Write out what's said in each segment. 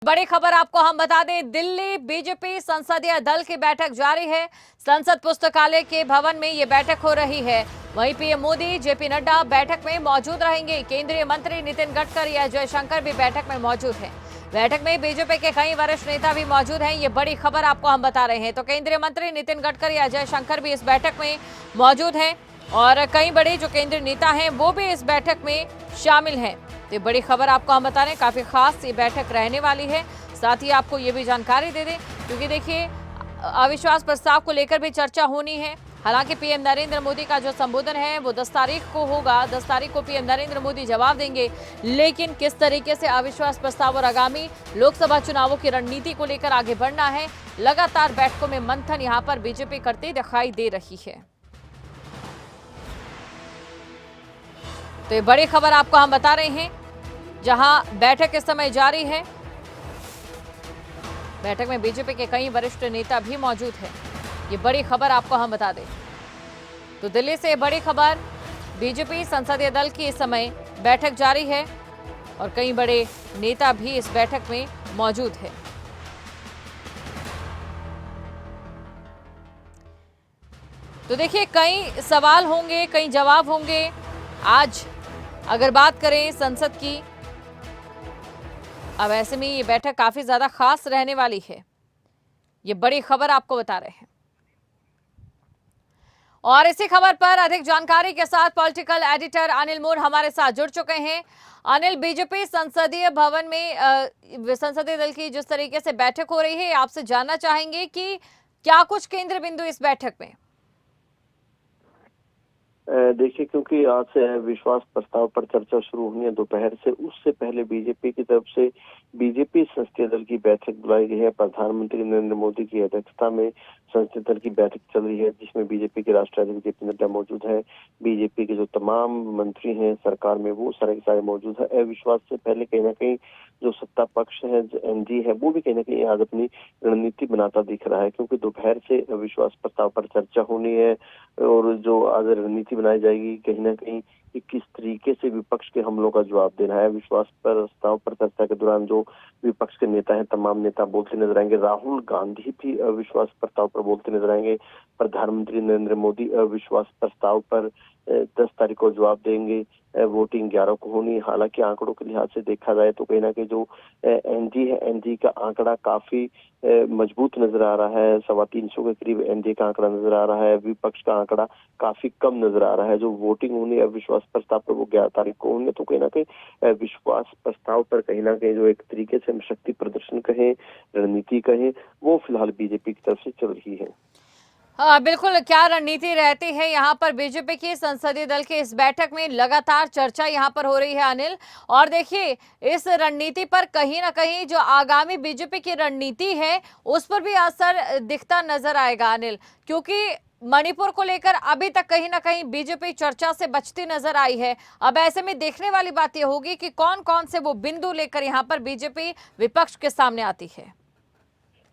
बड़ी खबर आपको हम बता दें, दिल्ली बीजेपी संसदीय दल की बैठक जारी है। संसद पुस्तकालय के भवन में ये बैठक हो रही है। वहीं पीएम मोदी, जेपी नड्डा बैठक में मौजूद रहेंगे। केंद्रीय मंत्री नितिन गडकरी या जयशंकर भी बैठक में मौजूद हैं। बैठक में बीजेपी के कई वरिष्ठ नेता भी मौजूद हैं। ये बड़ी खबर आपको हम बता रहे हैं। तो केंद्रीय मंत्री नितिन गडकरी या जयशंकर भी इस बैठक में मौजूद हैं और कई बड़े जो केंद्रीय नेता हैं वो भी इस बैठक में शामिल हैं। तो बड़ी खबर आपको हम बता रहे हैं, काफी खास ये बैठक रहने वाली है। साथ ही आपको ये भी जानकारी दे दें, क्योंकि देखिए अविश्वास प्रस्ताव को लेकर भी चर्चा होनी है। हालांकि पीएम नरेंद्र मोदी का जो संबोधन है वो 10 तारीख को होगा। 10 तारीख को पीएम नरेंद्र मोदी जवाब देंगे, लेकिन किस तरीके से अविश्वास प्रस्ताव और आगामी लोकसभा चुनावों की रणनीति को लेकर आगे बढ़ना है, लगातार बैठकों में मंथन यहाँ पर बीजेपी करती दिखाई दे रही है। तो ये बड़ी खबर आपको हम बता रहे हैं, जहां बैठक इस समय जारी है। बैठक में बीजेपी के कई वरिष्ठ नेता भी मौजूद हैं। ये बड़ी खबर आपको हम बता दें। तो दिल्ली से बड़ी खबर, बीजेपी संसदीय दल की इस समय बैठक जारी है और कई बड़े नेता भी इस बैठक में मौजूद हैं। तो देखिए कई सवाल होंगे, कई जवाब होंगे। आज अगर बात करें संसद की, अब ऐसे में ये बैठक काफी ज्यादा खास रहने वाली है। ये बड़ी खबर आपको बता रहे हैं। और इसी खबर पर अधिक जानकारी के साथ पॉलिटिकल एडिटर अनिल मूर हमारे साथ जुड़ चुके हैं। अनिल, बीजेपी संसदीय भवन में संसदीय दल की जिस तरीके से बैठक हो रही है, आपसे जानना चाहेंगे कि क्या कुछ केंद्र बिंदु इस बैठक में? देखिए, क्योंकि आज से विश्वास प्रस्ताव पर चर्चा शुरू हुई है दोपहर से, उससे पहले बीजेपी की तरफ से बीजेपी संसदीय दल की बैठक बुलाई गई है। प्रधानमंत्री नरेंद्र मोदी की अध्यक्षता में संसदीय दल की बैठक चल रही है, जिसमें बीजेपी के राष्ट्रीय अध्यक्ष जेपी नड्डा मौजूद है। बीजेपी के जो तमाम मंत्री हैं सरकार में, वो सारे के सारे मौजूद है। अविश्वास से पहले कहीं ना कहीं जो सत्ता पक्ष है, जो एनडीए है, वो भी कहीं ना कहीं आज अपनी रणनीति बनाता दिख रहा है, क्योंकि दोपहर से अविश्वास प्रस्ताव पर चर्चा होनी है और जो आज रणनीति बनाई जाएगी कहीं ना कहीं कि किस तरीके से विपक्ष के हमलों का जवाब देना है। विश्वास प्रस्ताव पर चर्चा के दौरान जो विपक्ष के नेता हैं, तमाम नेता बोलते नजर आएंगे। राहुल गांधी भी अविश्वास प्रस्ताव पर बोलते नजर आएंगे। प्रधानमंत्री नरेंद्र मोदी अविश्वास प्रस्ताव पर 10 तारीख को जवाब देंगे। वोटिंग 11 को होनी। हालांकि आंकड़ों के लिहाज से देखा जाए तो कहीं ना कहीं जो एनडी है, एनडी का आंकड़ा काफी मजबूत नजर आ रहा है। 325 के करीब एनडीए का आंकड़ा नजर आ रहा है। विपक्ष का आंकड़ा काफी कम नजर आ रहा है। जो वोटिंग होनी है विश्वास प्रस्ताव पर, वो 11 तारीख को होनी है। तो कहीं ना कहीं विश्वास प्रस्ताव पर कहीं ना कहीं जो एक तरीके से हम शक्ति प्रदर्शन कहें, रणनीति कहें, वो फिलहाल बीजेपी की तरफ से चल रही है। हाँ बिल्कुल, क्या रणनीति रहती है यहाँ पर बीजेपी की संसदीय दल की इस बैठक में? लगातार चर्चा यहाँ पर हो रही है अनिल, और देखिए इस रणनीति पर कहीं ना कहीं जो आगामी बीजेपी की रणनीति है उस पर भी असर दिखता नजर आएगा अनिल, क्योंकि मणिपुर को लेकर अभी तक कहीं ना कहीं बीजेपी चर्चा से बचती नजर आई है। अब ऐसे में देखने वाली बात यह होगी कि कौन कौन से वो बिंदु लेकर यहाँ पर बीजेपी विपक्ष के सामने आती है।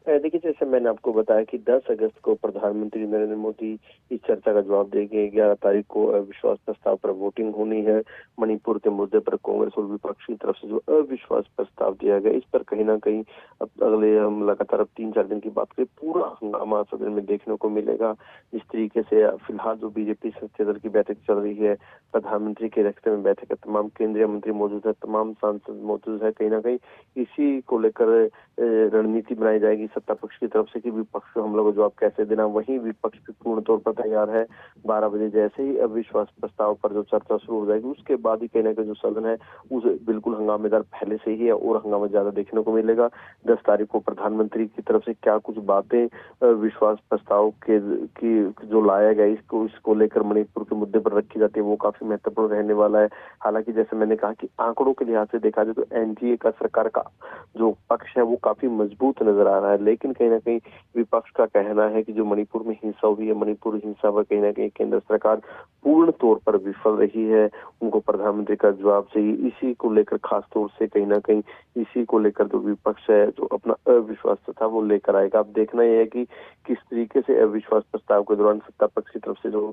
देखिए, जैसे मैंने आपको बताया कि 10 अगस्त को प्रधानमंत्री नरेंद्र मोदी इस चर्चा का जवाब देंगे। 11 तारीख को अविश्वास प्रस्ताव पर वोटिंग होनी है। मणिपुर के मुद्दे पर कांग्रेस और विपक्ष की तरफ से जो अविश्वास प्रस्ताव दिया गया, इस पर कहीं ना कहीं अब अगले हम लगातार 3-4 दिन की बात करें, पूरा हंगामा सदन में देखने को मिलेगा। इस तरीके से फिलहाल जो बीजेपी संसदीय दल की बैठक चल रही है, प्रधानमंत्री की अध्यक्षता में बैठक है, तमाम केंद्रीय मंत्री मौजूद है, तमाम सांसद मौजूद है। कहीं ना कहीं इसी को लेकर रणनीति बनाई जाएगी सत्ता पक्ष की तरफ से कि विपक्ष को हम लोग को जवाब कैसे देना। वहीं विपक्ष भी पूर्ण तौर पर तैयार है। 12 बजे जैसे ही अविश्वास प्रस्ताव पर जो चर्चा शुरू हो जाएगी, उसके बाद ही कहीं ना कहीं जो सदन है उस बिल्कुल हंगामेदार पहले से ही है और हंगामा ज्यादा देखने को मिलेगा। 10 तारीख को प्रधानमंत्री की तरफ से क्या कुछ बातें विश्वास प्रस्ताव के की जो लाया गया इसको लेकर मणिपुर के मुद्दे पर रखी जाती है, वो काफी महत्वपूर्ण रहने वाला है। हालांकि जैसे मैंने कहा कि आंकड़ों के लिहाज से देखा जाए तो एनडीए का सरकार का जो पक्ष है वो काफी मजबूत नजर आ रहा है, लेकिन कहीं ना कहीं विपक्ष का कहना है कि जो मणिपुर में हिंसा हुई है, मणिपुर हिंसा पर कहीं ना कहीं केंद्र सरकार पूर्ण तौर पर विफल रही है। उनको प्रधानमंत्री का जवाब चाहिए। इसी को लेकर खास तौर से कहीं ना कहीं इसी को लेकर जो विपक्ष है जो अपना अविश्वास था वो लेकर आएगा। अब देखना यह है कि किस तरीके से अविश्वास प्रस्ताव के दौरान सत्ता पक्ष की तरफ से जो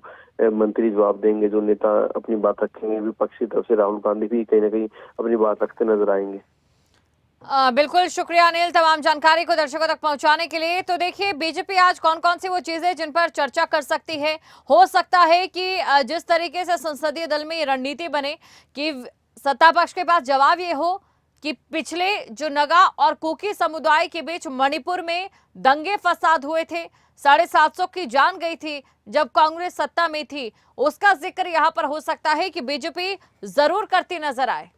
मंत्री जवाब देंगे, जो नेता अपनी बात रखेंगे, विपक्ष की तरफ से राहुल गांधी भी कहीं ना कहीं अपनी बात रखते नजर आएंगे। बिल्कुल शुक्रिया अनिल, तमाम जानकारी को दर्शकों तक पहुंचाने के लिए। तो देखिए, बीजेपी आज कौन कौन सी वो चीजें जिन पर चर्चा कर सकती है। हो सकता है कि जिस तरीके से संसदीय दल में ये रणनीति बने कि सत्ता पक्ष के पास जवाब ये हो कि पिछले जो नगा और कुकी समुदाय के बीच मणिपुर में दंगे फसाद हुए थे, 750 की जान गई थी जब कांग्रेस सत्ता में थी, उसका जिक्र यहां पर हो सकता है कि बीजेपी जरूर करती नजर आए।